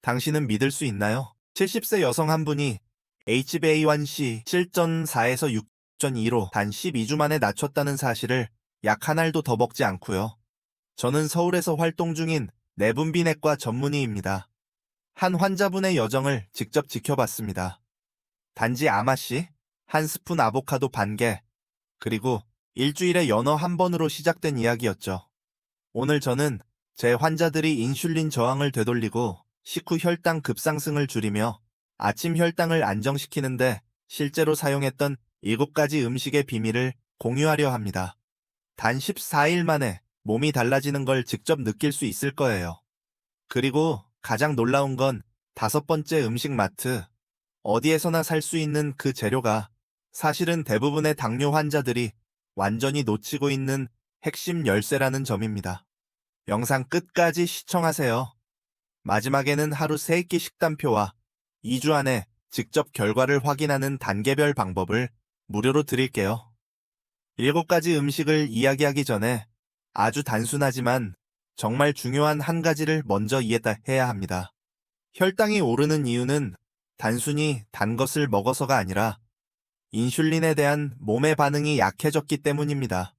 당신은 믿을 수 있나요? 70세 여성 한 분이 HbA1c 7.4에서 6.2로 단 12주 만에 낮췄다는 사실을 약 한 알도 더 먹지 않고요. 저는 서울에서 활동 중인 내분비내과 전문의입니다. 한 환자분의 여정을 직접 지켜봤습니다. 단지 아마씨, 한 스푼 아보카도 반 개, 그리고 일주일에 연어 한 번으로 시작된 이야기였죠. 오늘 저는 제 환자들이 인슐린 저항을 되돌리고 식후 혈당 급상승을 줄이며 아침 혈당을 안정시키는데 실제로 사용했던 7가지 음식의 비밀을 공유하려 합니다. 단 14일 만에 몸이 달라지는 걸 직접 느낄 수 있을 거예요. 그리고 가장 놀라운 건 5번째 음식 마트, 어디에서나 살 수 있는 그 재료가 사실은 대부분의 당뇨 환자들이 완전히 놓치고 있는 핵심 열쇠라는 점입니다. 영상 끝까지 시청하세요. 마지막에는 하루 3끼 식단표와 2주 안에 직접 결과를 확인하는 단계별 방법을 무료로 드릴게요. 7가지 음식을 이야기하기 전에 아주 단순하지만 정말 중요한 한 가지를 먼저 이해해야 합니다. 혈당이 오르는 이유는 단순히 단 것을 먹어서가 아니라 인슐린에 대한 몸의 반응이 약해졌기 때문입니다.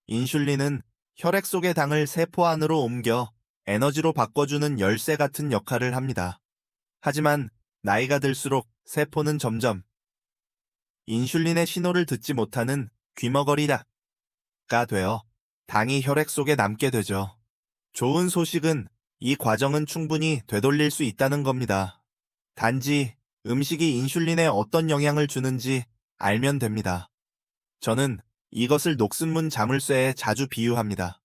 인슐린은 혈액 속의 당을 세포 안으로 옮겨 에너지로 바꿔주는 열쇠 같은 역할을 합니다. 하지만 나이가 들수록 세포는 점점 인슐린의 신호를 듣지 못하는 귀머거리다가 되어 당이 혈액 속에 남게 되죠. 좋은 소식은 이 과정은 충분히 되돌릴 수 있다는 겁니다. 단지 음식이 인슐린에 어떤 영향을 주는지 알면 됩니다. 저는 이것을 녹슨문 자물쇠에 자주 비유합니다.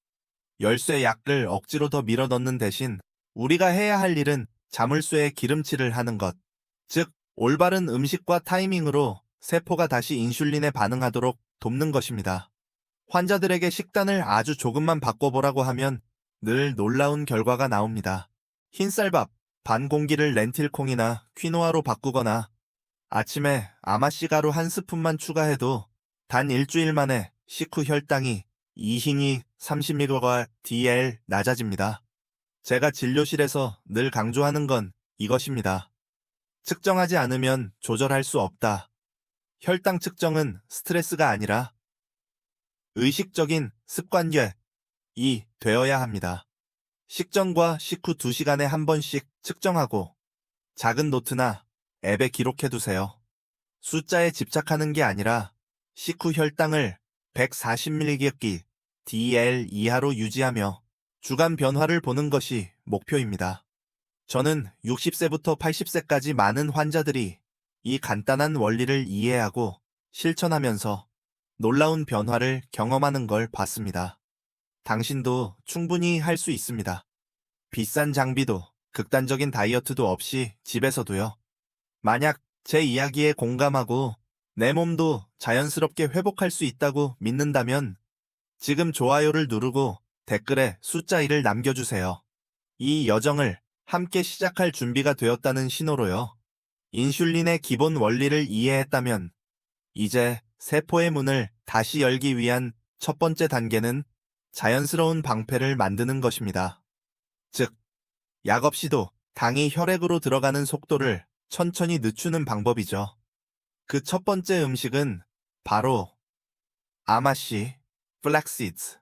열쇠 약을 억지로 더 밀어 넣는 대신 우리가 해야 할 일은 자물쇠에 기름칠을 하는 것, 즉 올바른 음식과 타이밍으로 세포가 다시 인슐린에 반응하도록 돕는 것입니다. 환자들에게 식단을 아주 조금만 바꿔보라고 하면 늘 놀라운 결과가 나옵니다. 흰쌀밥, 반 공기를 렌틸콩이나 퀴노아로 바꾸거나 아침에 아마씨 가루 한 스푼만 추가해도 단 일주일 만에 식후 혈당이 2흰이 30mg/dl 낮아집니다. 제가 진료실에서 늘 강조하는 건 이것입니다. 측정하지 않으면 조절할 수 없다. 혈당 측정은 스트레스가 아니라 의식적인 습관이 되어야 합니다. 식전과 식후 2시간에 한 번씩 측정하고 작은 노트나 앱에 기록해두세요. 숫자에 집착하는 게 아니라 식후 혈당을 140mg/dl 이하로 유지하며 주간 변화를 보는 것이 목표입니다. 저는 60세부터 80세까지 많은 환자들이 이 간단한 원리를 이해하고 실천하면서 놀라운 변화를 경험하는 걸 봤습니다. 당신도 충분히 할 수 있습니다. 비싼 장비도 극단적인 다이어트도 없이 집에서도요. 만약 제 이야기에 공감하고 내 몸도 자연스럽게 회복할 수 있다고 믿는다면 지금 좋아요를 누르고 댓글에 숫자 1을 남겨주세요. 이 여정을 함께 시작할 준비가 되었다는 신호로요. 인슐린의 기본 원리를 이해했다면 이제 세포의 문을 다시 열기 위한 첫 번째 단계는 자연스러운 방패를 만드는 것입니다. 즉, 약 없이도 당이 혈액으로 들어가는 속도를 천천히 늦추는 방법이죠. 그 첫 번째 음식은 바로 아마씨, 플렉시드입니다.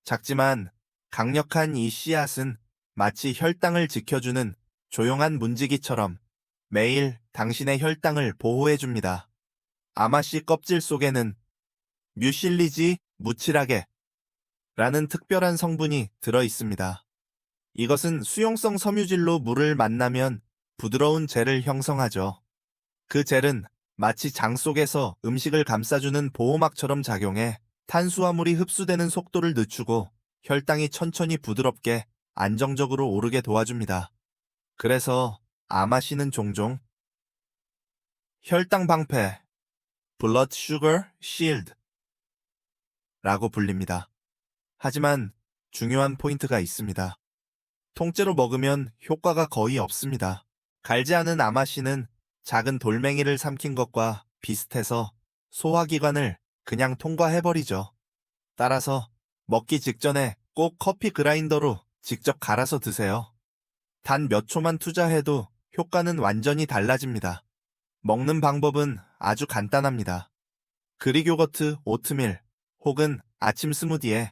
작지만 강력한 이 씨앗은 마치 혈당을 지켜주는 조용한 문지기처럼 매일 당신의 혈당을 보호해줍니다. 아마씨 껍질 속에는 뮤실리지 무칠하게 라는 특별한 성분이 들어 있습니다. 이것은 수용성 섬유질로 물을 만나면 부드러운 젤을 형성하죠. 그 젤은 마치 장 속에서 음식을 감싸주는 보호막처럼 작용해 탄수화물이 흡수되는 속도를 늦추고 혈당이 천천히 부드럽게 안정적으로 오르게 도와줍니다. 그래서 아마씨는 종종 혈당 방패, Blood Sugar Shield 라고 불립니다. 하지만 중요한 포인트가 있습니다. 통째로 먹으면 효과가 거의 없습니다. 갈지 않은 아마씨는 작은 돌멩이를 삼킨 것과 비슷해서 소화기관을 그냥 통과해버리죠. 따라서 먹기 직전에 꼭 커피 그라인더로 직접 갈아서 드세요. 단 몇 초만 투자해도 효과는 완전히 달라집니다. 먹는 방법은 아주 간단합니다. 그릭 요거트, 오트밀 혹은 아침 스무디에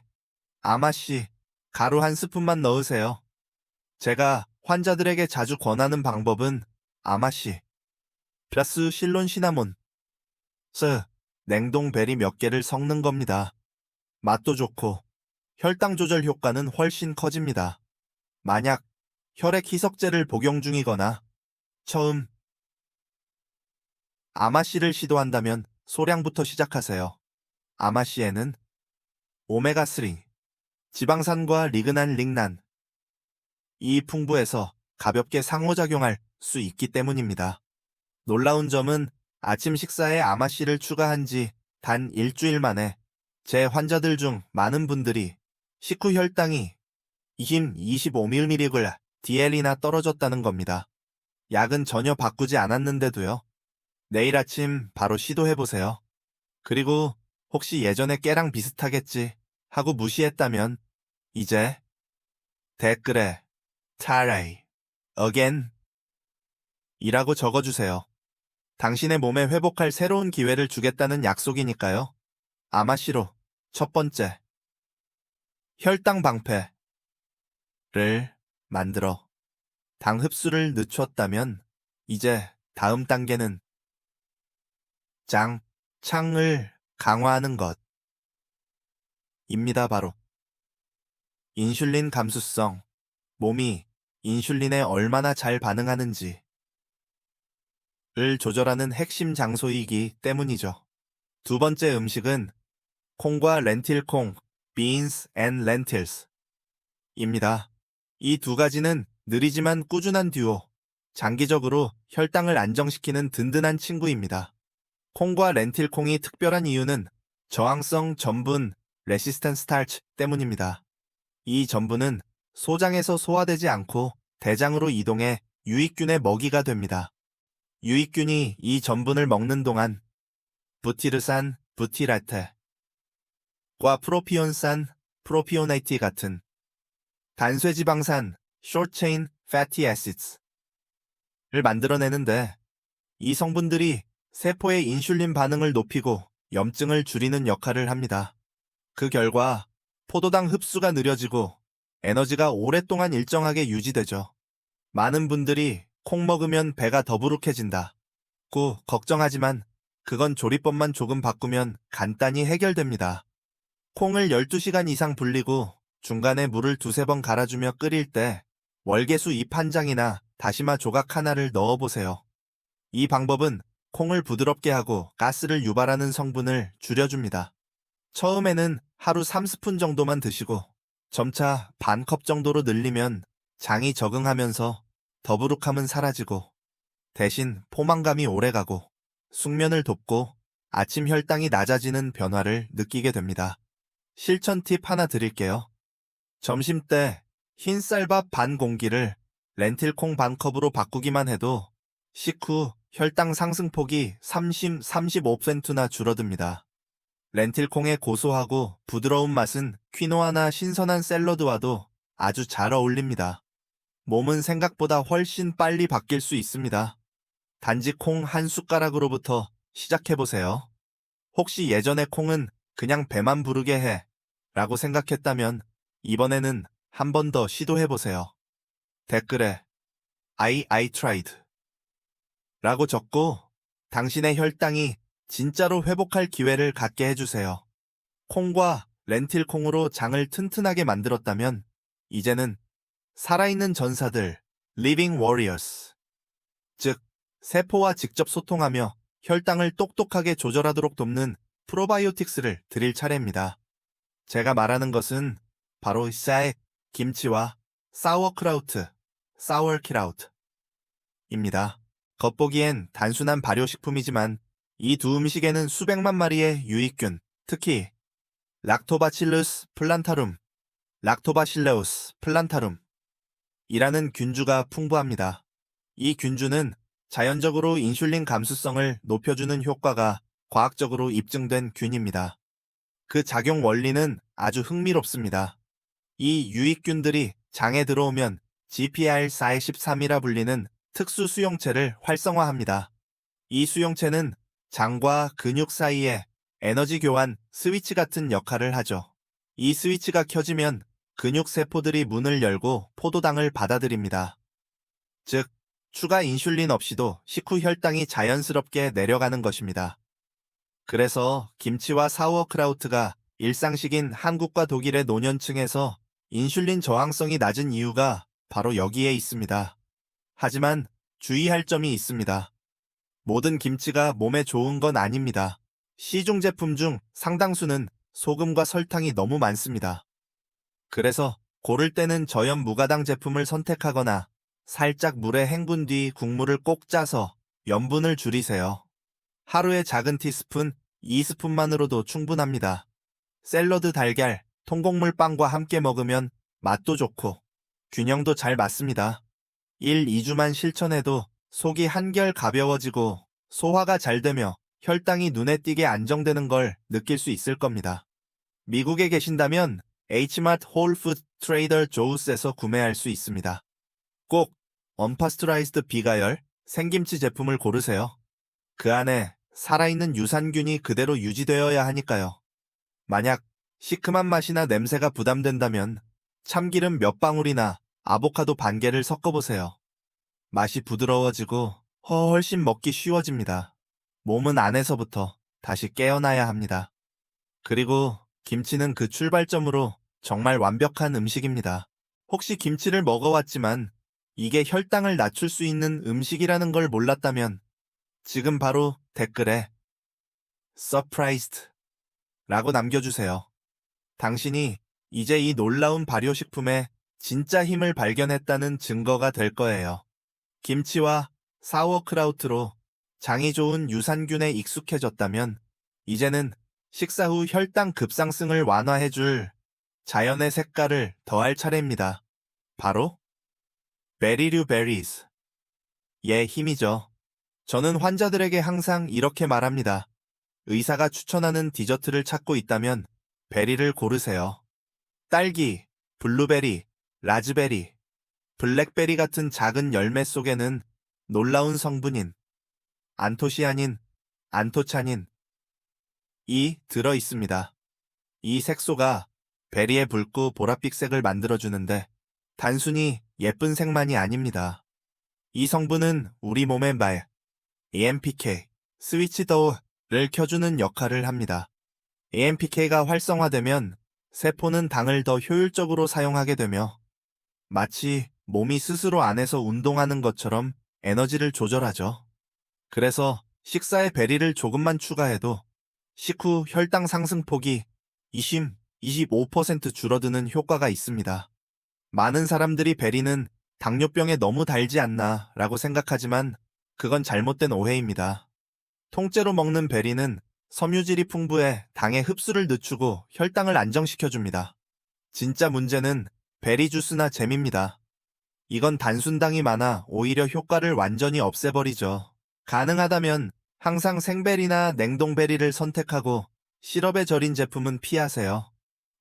아마씨, 가루 한 스푼만 넣으세요. 제가 환자들에게 자주 권하는 방법은 아마씨 플러스 실론 시나몬, 냉동 베리 몇 개를 섞는 겁니다. 맛도 좋고 혈당 조절 효과는 훨씬 커집니다. 만약 혈액 희석제를 복용 중이거나 처음 아마씨를 시도한다면 소량부터 시작하세요. 아마씨에는 오메가3, 지방산과 리그난, 링난, 이 풍부해서 가볍게 상호작용할 수 있기 때문입니다. 놀라운 점은 아침 식사에 아마씨를 추가한 지 단 일주일 만에 제 환자들 중 많은 분들이 식후 혈당이 25mg DL이나 떨어졌다는 겁니다. 약은 전혀 바꾸지 않았는데도요. 내일 아침 바로 시도해보세요. 그리고 혹시 예전에 깨랑 비슷하겠지 하고 무시했다면 이제 댓글에 try again 이라고 적어주세요. 당신의 몸에 회복할 새로운 기회를 주겠다는 약속이니까요. 아마씨로 첫 번째, 혈당 방패를 만들어 당 흡수를 늦췄다면 이제 다음 단계는 창을 강화하는 것입니다. 바로 인슐린 감수성, 몸이 인슐린에 얼마나 잘 반응하는지를 조절하는 핵심 장소이기 때문이죠. 두 번째 음식은 콩과 렌틸콩, beans and lentils 입니다. 이 두 가지는 느리지만 꾸준한 듀오, 장기적으로 혈당을 안정시키는 든든한 친구입니다. 콩과 렌틸콩이 특별한 이유는 저항성 전분, 레시스턴 스타치 때문입니다. 이 전분은 소장에서 소화되지 않고 대장으로 이동해 유익균의 먹이가 됩니다. 유익균이 이 전분을 먹는 동안 부티르산, 부티라테 과 프로피온산, 프로피오네이티 같은 단쇄지방산, short-chain fatty acids를 만들어내는데 이 성분들이 세포의 인슐린 반응을 높이고 염증을 줄이는 역할을 합니다. 그 결과 포도당 흡수가 느려지고 에너지가 오랫동안 일정하게 유지되죠. 많은 분들이 콩 먹으면 배가 더부룩해진다고 걱정하지만 그건 조리법만 조금 바꾸면 간단히 해결됩니다. 콩을 12시간 이상 불리고 중간에 물을 두세 번 갈아주며 끓일 때 월계수 잎 한 장이나 다시마 조각 하나를 넣어보세요. 이 방법은 콩을 부드럽게 하고 가스를 유발하는 성분을 줄여줍니다. 처음에는 하루 3스푼 정도만 드시고 점차 반컵 정도로 늘리면 장이 적응하면서 더부룩함은 사라지고 대신 포만감이 오래가고 숙면을 돕고 아침 혈당이 낮아지는 변화를 느끼게 됩니다. 실천 팁 하나 드릴게요. 점심때 흰 쌀밥 반 공기를 렌틸콩 반 컵으로 바꾸기만 해도 식후 혈당 상승폭이 35%나 줄어듭니다. 렌틸콩의 고소하고 부드러운 맛은 퀴노아나 신선한 샐러드와도 아주 잘 어울립니다. 몸은 생각보다 훨씬 빨리 바뀔 수 있습니다. 단지 콩 한 숟가락으로부터 시작해보세요. 혹시 예전에 콩은 그냥 배만 부르게 해 라고 생각했다면 이번에는 한 번 더 시도해보세요. 댓글에 I tried 라고 적고 당신의 혈당이 진짜로 회복할 기회를 갖게 해주세요. 콩과 렌틸콩으로 장을 튼튼하게 만들었다면 이제는 살아있는 전사들, living warriors, 즉 세포와 직접 소통하며 혈당을 똑똑하게 조절하도록 돕는 프로바이오틱스를 드릴 차례입니다. 제가 말하는 것은 바로 쌀, 김치와 사워크라우트, 사워키라우트입니다. 겉보기엔 단순한 발효식품이지만 이 두 음식에는 수백만 마리의 유익균, 특히 락토바칠루스 플란타룸, 락토바실레우스 플란타룸 이라는 균주가 풍부합니다. 이 균주는 자연적으로 인슐린 감수성을 높여주는 효과가 과학적으로 입증된 균입니다. 그 작용 원리는 아주 흥미롭습니다. 이 유익균들이 장에 들어오면 GPR-413이라 불리는 특수 수용체를 활성화합니다. 이 수용체는 장과 근육 사이에 에너지 교환 스위치 같은 역할을 하죠. 이 스위치가 켜지면 근육 세포들이 문을 열고 포도당을 받아들입니다. 즉, 추가 인슐린 없이도 식후 혈당이 자연스럽게 내려가는 것입니다. 그래서 김치와 사우어크라우트가 일상식인 한국과 독일의 노년층에서 인슐린 저항성이 낮은 이유가 바로 여기에 있습니다. 하지만 주의할 점이 있습니다. 모든 김치가 몸에 좋은 건 아닙니다. 시중 제품 중 상당수는 소금과 설탕이 너무 많습니다. 그래서 고를 때는 저염 무가당 제품을 선택하거나 살짝 물에 헹군 뒤 국물을 꼭 짜서 염분을 줄이세요. 하루에 작은 티스푼, 2스푼만으로도 충분합니다. 샐러드 달걀, 통곡물 빵과 함께 먹으면 맛도 좋고 균형도 잘 맞습니다. 1, 2주만 실천해도 속이 한결 가벼워지고 소화가 잘 되며 혈당이 눈에 띄게 안정되는 걸 느낄 수 있을 겁니다. 미국에 계신다면 H마트 홀푸드 트레이더 조우스에서 구매할 수 있습니다. 꼭 언파스처라이즈드 비가열 생김치 제품을 고르세요. 그 안에 살아있는 유산균이 그대로 유지되어야 하니까요. 만약 시큼한 맛이나 냄새가 부담된다면 참기름 몇 방울이나 아보카도 반 개를 섞어보세요. 맛이 부드러워지고 훨씬 먹기 쉬워집니다. 몸은 안에서부터 다시 깨어나야 합니다. 그리고 김치는 그 출발점으로 정말 완벽한 음식입니다. 혹시 김치를 먹어왔지만 이게 혈당을 낮출 수 있는 음식이라는 걸 몰랐다면 지금 바로 댓글에 surprised 라고 남겨주세요. 당신이 이제 이 놀라운 발효식품에 진짜 힘을 발견했다는 증거가 될 거예요. 김치와 사워크라우트로 장이 좋은 유산균에 익숙해졌다면 이제는 식사 후 혈당 급상승을 완화해줄 자연의 색깔을 더할 차례입니다. 바로 베리류 베리즈. 의 힘이죠. 저는 환자들에게 항상 이렇게 말합니다. 의사가 추천하는 디저트를 찾고 있다면 베리를 고르세요. 딸기, 블루베리, 라즈베리, 블랙베리 같은 작은 열매 속에는 놀라운 성분인 안토시아닌, 안토차닌 이 들어 있습니다. 이 색소가 베리의 붉고 보랏빛색을 만들어주는데 단순히 예쁜 색만이 아닙니다. 이 성분은 우리 몸의 말, AMPK, 스위치 더우를 켜주는 역할을 합니다. AMPK가 활성화되면 세포는 당을 더 효율적으로 사용하게 되며 마치 몸이 스스로 안에서 운동하는 것처럼 에너지를 조절하죠. 그래서 식사에 베리를 조금만 추가해도 식후 혈당 상승폭이 25% 줄어드는 효과가 있습니다. 많은 사람들이 베리는 당뇨병에 너무 달지 않나 라고 생각하지만 그건 잘못된 오해입니다. 통째로 먹는 베리는 섬유질이 풍부해 당의 흡수를 늦추고 혈당을 안정시켜줍니다. 진짜 문제는 베리 주스나 잼입니다. 이건 단순당이 많아 오히려 효과를 완전히 없애버리죠. 가능하다면 항상 생베리나 냉동베리를 선택하고 시럽에 절인 제품은 피하세요.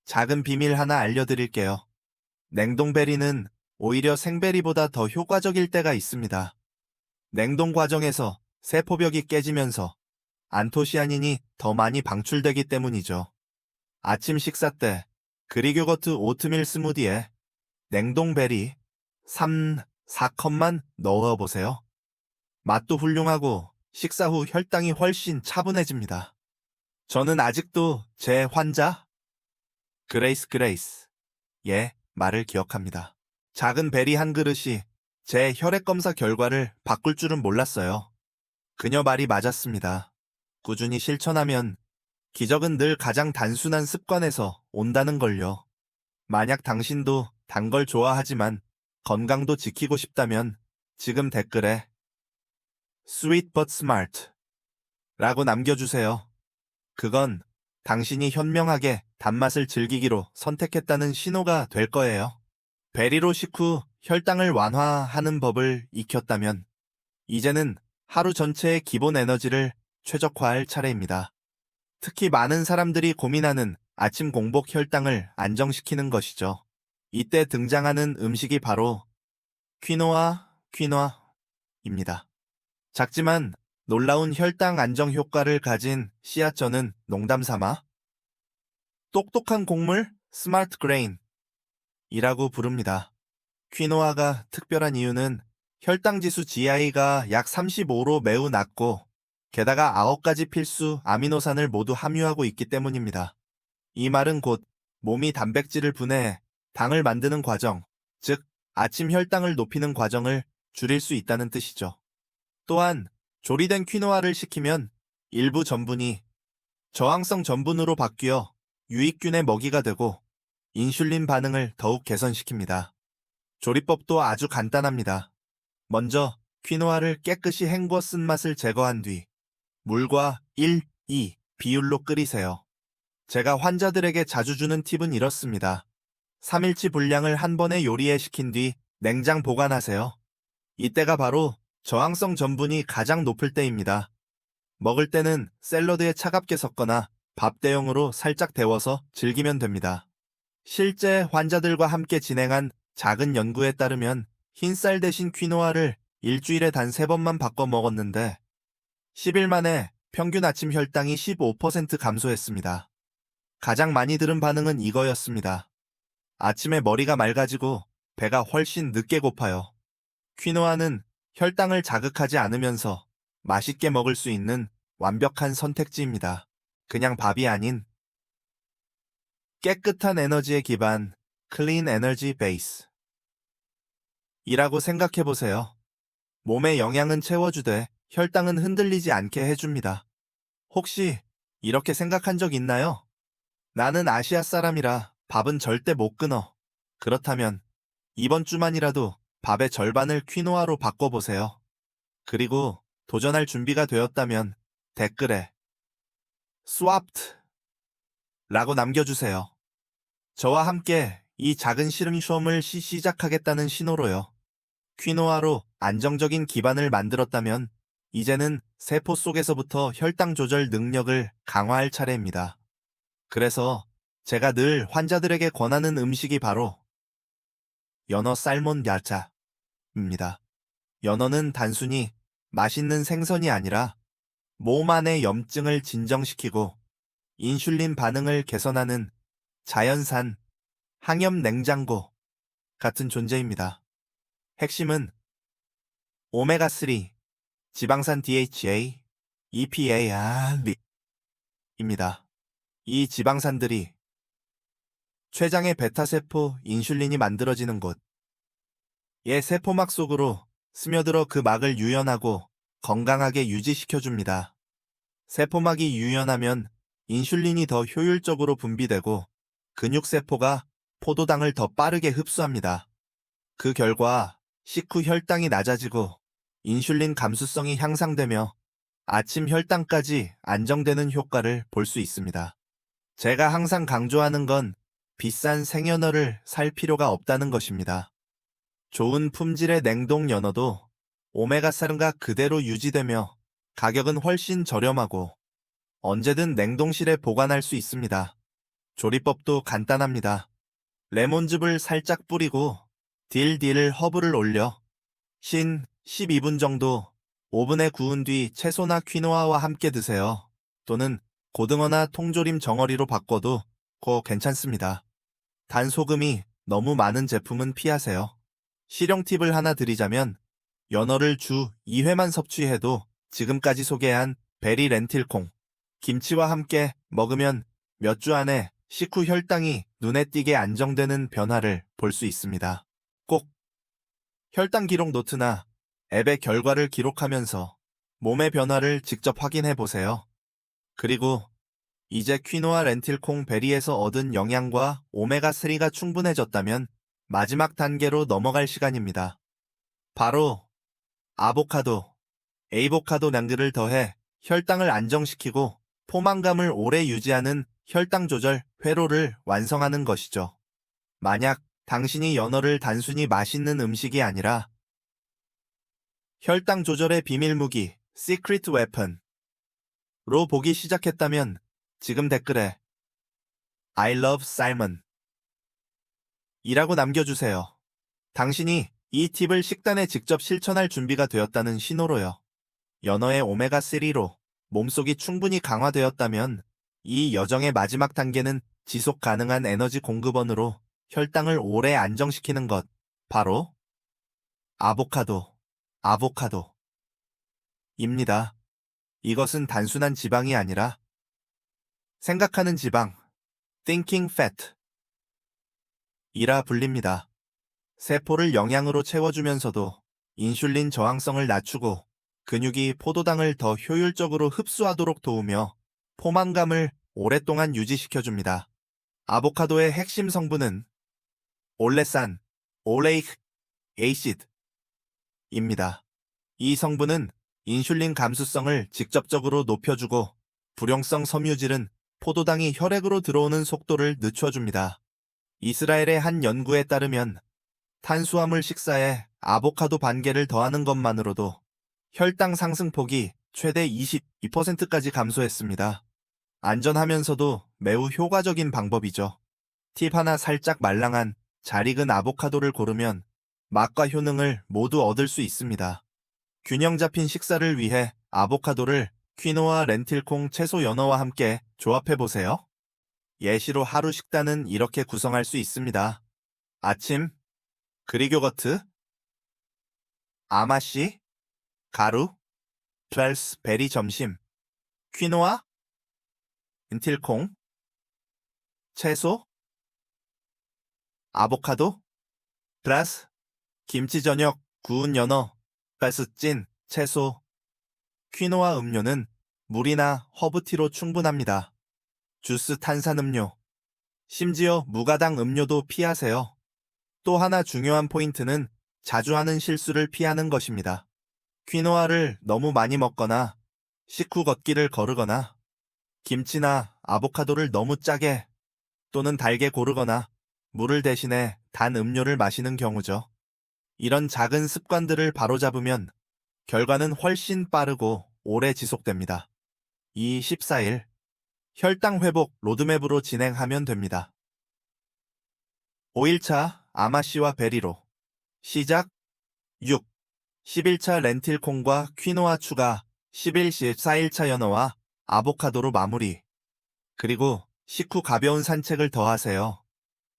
작은 비밀 하나 알려드릴게요. 냉동베리는 오히려 생베리보다 더 효과적일 때가 있습니다. 냉동 과정에서 세포벽이 깨지면서 안토시아닌이 더 많이 방출되기 때문이죠. 아침 식사 때 그릭 요거트 오트밀 스무디에 냉동베리 3, 4컵만 넣어보세요. 맛도 훌륭하고 식사 후 혈당이 훨씬 차분해집니다. 저는 아직도 제 환자 그레이스의 말을 기억합니다. 작은 베리 한 그릇이 제 혈액 검사 결과를 바꿀 줄은 몰랐어요. 그녀 말이 맞았습니다. 꾸준히 실천하면 기적은 늘 가장 단순한 습관에서 온다는 걸요. 만약 당신도 단 걸 좋아하지만 건강도 지키고 싶다면 지금 댓글에 Sweet but smart 라고 남겨주세요. 그건 당신이 현명하게 단맛을 즐기기로 선택했다는 신호가 될 거예요. 베리로 식후 혈당을 완화하는 법을 익혔다면 이제는 하루 전체의 기본 에너지를 최적화할 차례입니다. 특히 많은 사람들이 고민하는 아침 공복 혈당을 안정시키는 것이죠. 이때 등장하는 음식이 바로 퀴노아입니다. 작지만 놀라운 혈당 안정 효과를 가진 씨앗전은 농담 삼아 똑똑한 곡물 스마트 그레인이라고 부릅니다. 퀴노아가 특별한 이유는 혈당 지수 GI가 약 35로 매우 낮고 게다가 9가지 필수 아미노산을 모두 함유하고 있기 때문입니다. 이 말은 곧 몸이 단백질을 분해해 당을 만드는 과정, 즉 아침 혈당을 높이는 과정을 줄일 수 있다는 뜻이죠. 또한 조리된 퀴노아를 식히면 일부 전분이 저항성 전분으로 바뀌어 유익균의 먹이가 되고 인슐린 반응을 더욱 개선시킵니다. 조리법도 아주 간단합니다. 먼저 퀴노아를 깨끗이 헹궈 쓴맛을 제거한 뒤 물과 1, 2 비율로 끓이세요. 제가 환자들에게 자주 주는 팁은 이렇습니다. 3일치 분량을 한 번에 요리에 식힌 뒤 냉장 보관하세요. 이때가 바로 저항성 전분이 가장 높을 때입니다. 먹을 때는 샐러드에 차갑게 섞거나 밥 대용으로 살짝 데워서 즐기면 됩니다. 실제 환자들과 함께 진행한 작은 연구에 따르면 흰쌀 대신 퀴노아를 일주일에 단 3번만 바꿔 먹었는데 10일 만에 평균 아침 혈당이 15% 감소했습니다. 가장 많이 들은 반응은 이거였습니다. 아침에 머리가 맑아지고 배가 훨씬 늦게 고파요. 퀴노아는 혈당을 자극하지 않으면서 맛있게 먹을 수 있는 완벽한 선택지입니다. 그냥 밥이 아닌 깨끗한 에너지의 기반, 클린 에너지 베이스 이라고 생각해보세요. 몸의 영양은 채워주되 혈당은 흔들리지 않게 해줍니다. 혹시 이렇게 생각한 적 있나요? 나는 아시아 사람이라 밥은 절대 못 끊어. 그렇다면 이번 주만이라도 밥의 절반을 퀴노아로 바꿔보세요. 그리고 도전할 준비가 되었다면 댓글에 swapped 라고 남겨주세요. 저와 함께 이 작은 실험을 시작하겠다는 신호로요. 퀴노아로 안정적인 기반을 만들었다면 이제는 세포 속에서부터 혈당 조절 능력을 강화할 차례입니다. 그래서 제가 늘 환자들에게 권하는 음식이 바로 연어 살몬 야자입니다. 연어는 단순히 맛있는 생선이 아니라 몸 안의 염증을 진정시키고 인슐린 반응을 개선하는 자연산 항염 냉장고 같은 존재입니다. 핵심은 오메가3, 지방산 DHA, EPA입니다. 이 지방산들이 췌장의 베타세포 인슐린이 만들어지는 곳의 세포막 속으로 스며들어 그 막을 유연하고 건강하게 유지시켜줍니다. 세포막이 유연하면 인슐린이 더 효율적으로 분비되고 근육세포가 포도당을 더 빠르게 흡수합니다. 그 결과 식후 혈당이 낮아지고 인슐린 감수성이 향상되며 아침 혈당까지 안정되는 효과를 볼 수 있습니다. 제가 항상 강조하는 건 비싼 생연어를 살 필요가 없다는 것입니다. 좋은 품질의 냉동 연어도 오메가3가 그대로 유지되며 가격은 훨씬 저렴하고 언제든 냉동실에 보관할 수 있습니다. 조리법도 간단합니다. 레몬즙을 살짝 뿌리고 딜 허브를 올려 12분 정도 오븐에 구운 뒤 채소나 퀴노아와 함께 드세요. 또는 고등어나 통조림 정어리로 바꿔도 괜찮습니다. 단소금이 너무 많은 제품은 피하세요. 실용 팁을 하나 드리자면 연어를 주 2회만 섭취해도 지금까지 소개한 베리 렌틸콩, 김치와 함께 먹으면 몇 주 안에 식후 혈당이 눈에 띄게 안정되는 변화를 볼 수 있습니다. 꼭 혈당 기록 노트나 앱의 결과를 기록하면서 몸의 변화를 직접 확인해 보세요. 그리고 이제 퀴노아 렌틸콩 베리에서 얻은 영양과 오메가3가 충분해졌다면 마지막 단계로 넘어갈 시간입니다. 바로 에이보카도 낭들을 더해 혈당을 안정시키고 포만감을 오래 유지하는 혈당 조절 회로를 완성하는 것이죠. 만약 당신이 연어를 단순히 맛있는 음식이 아니라 혈당 조절의 비밀 무기, 시크릿 웨펀로 보기 시작했다면 지금 댓글에 I love salmon 이라고 남겨주세요. 당신이 이 팁을 식단에 직접 실천할 준비가 되었다는 신호로요. 연어의 오메가3로 몸속이 충분히 강화되었다면 이 여정의 마지막 단계는 지속 가능한 에너지 공급원으로 혈당을 오래 안정시키는 것, 바로 아보카도, 아보카도입니다. 이것은 단순한 지방이 아니라 생각하는 지방, thinking fat 이라 불립니다. 세포를 영양으로 채워주면서도 인슐린 저항성을 낮추고 근육이 포도당을 더 효율적으로 흡수하도록 도우며 포만감을 오랫동안 유지시켜줍니다. 아보카도의 핵심 성분은 올레산, 올레이크 에이시드입니다. 이 성분은 인슐린 감수성을 직접적으로 높여주고 불용성 섬유질은 포도당이 혈액으로 들어오는 속도를 늦춰줍니다. 이스라엘의 한 연구에 따르면 탄수화물 식사에 아보카도 반 개를 더하는 것만으로도 혈당 상승폭이 최대 22%까지 감소했습니다. 안전하면서도 매우 효과적인 방법이죠. 팁 하나: 살짝 말랑한 잘 익은 아보카도를 고르면 맛과 효능을 모두 얻을 수 있습니다. 균형 잡힌 식사를 위해 아보카도를 퀴노아, 렌틸콩, 채소, 연어와 함께 조합해보세요. 예시로 하루 식단은 이렇게 구성할 수 있습니다. 아침, 그릭 요거트, 아마씨, 가루, 플러스 베리. 점심, 퀴노아, 렌틸콩, 채소, 아보카도, 플러스 김치. 저녁, 구운 연어, 플러스 찐 채소, 퀴노아. 음료는 물이나 허브티로 충분합니다. 주스, 탄산음료, 심지어 무가당 음료도 피하세요. 또 하나 중요한 포인트는 자주 하는 실수를 피하는 것입니다. 퀴노아를 너무 많이 먹거나 식후 걷기를 거르거나 김치나 아보카도를 너무 짜게 또는 달게 고르거나 물을 대신에 단 음료를 마시는 경우죠. 이런 작은 습관들을 바로잡으면 결과는 훨씬 빠르고 오래 지속됩니다. 14일 혈당 회복 로드맵으로 진행하면 됩니다. 5일차 아마씨와 베리로 시작. 6. 11차 렌틸콩과 퀴노아 추가. 14일차 연어와 아보카도로 마무리. 그리고 식후 가벼운 산책을 더하세요.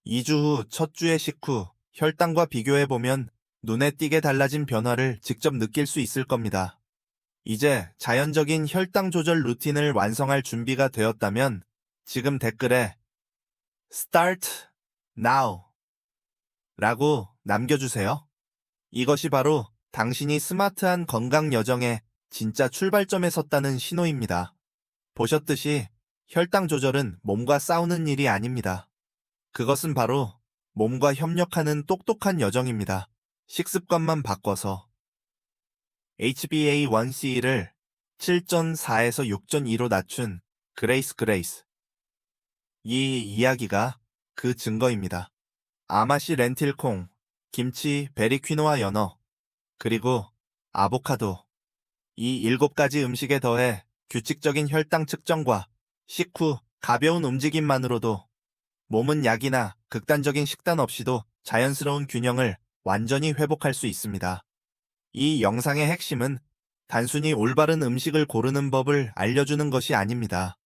2주 후 첫 주의 식후 혈당과 비교해보면 눈에 띄게 달라진 변화를 직접 느낄 수 있을 겁니다. 이제 자연적인 혈당 조절 루틴을 완성할 준비가 되었다면 지금 댓글에 Start Now 라고 남겨주세요. 이것이 바로 당신이 스마트한 건강 여정의 진짜 출발점에 섰다는 신호입니다. 보셨듯이 혈당 조절은 몸과 싸우는 일이 아닙니다. 그것은 바로 몸과 협력하는 똑똑한 여정입니다. 식습관만 바꿔서 HbA1c를 7.4에서 6.2로 낮춘 그레이스. 이 이야기가 그 증거입니다. 아마씨, 렌틸콩, 김치, 베리, 퀴노아, 연어, 그리고 아보카도. 이 7가지 음식에 더해 규칙적인 혈당 측정과 식후 가벼운 움직임만으로도 몸은 약이나 극단적인 식단 없이도 자연스러운 균형을 완전히 회복할 수 있습니다. 이 영상의 핵심은 단순히 올바른 음식을 고르는 법을 알려주는 것이 아닙니다.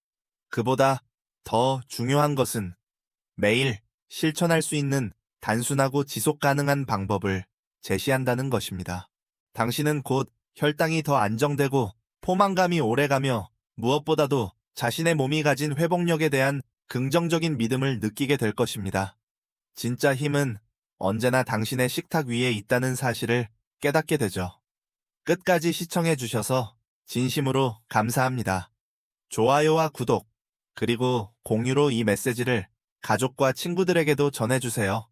그보다 더 중요한 것은 매일 실천할 수 있는 단순하고 지속 가능한 방법을 제시한다는 것입니다. 당신은 곧 혈당이 더 안정되고 포만감이 오래가며 무엇보다도 자신의 몸이 가진 회복력에 대한 긍정적인 믿음을 느끼게 될 것입니다. 진짜 힘은 언제나 당신의 식탁 위에 있다는 사실을 깨닫게 되죠. 끝까지 시청해 주셔서 진심으로 감사합니다. 좋아요와 구독, 그리고 공유로 이 메시지를 가족과 친구들에게도 전해주세요.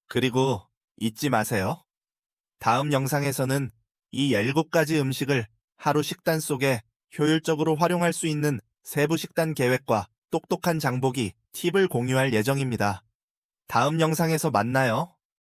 그리고 잊지 마세요. 다음 영상에서는 이 7가지 음식을 하루 식단 속에 효율적으로 활용할 수 있는 세부 식단 계획과 똑똑한 장보기 팁을 공유할 예정입니다. 다음 영상에서 만나요.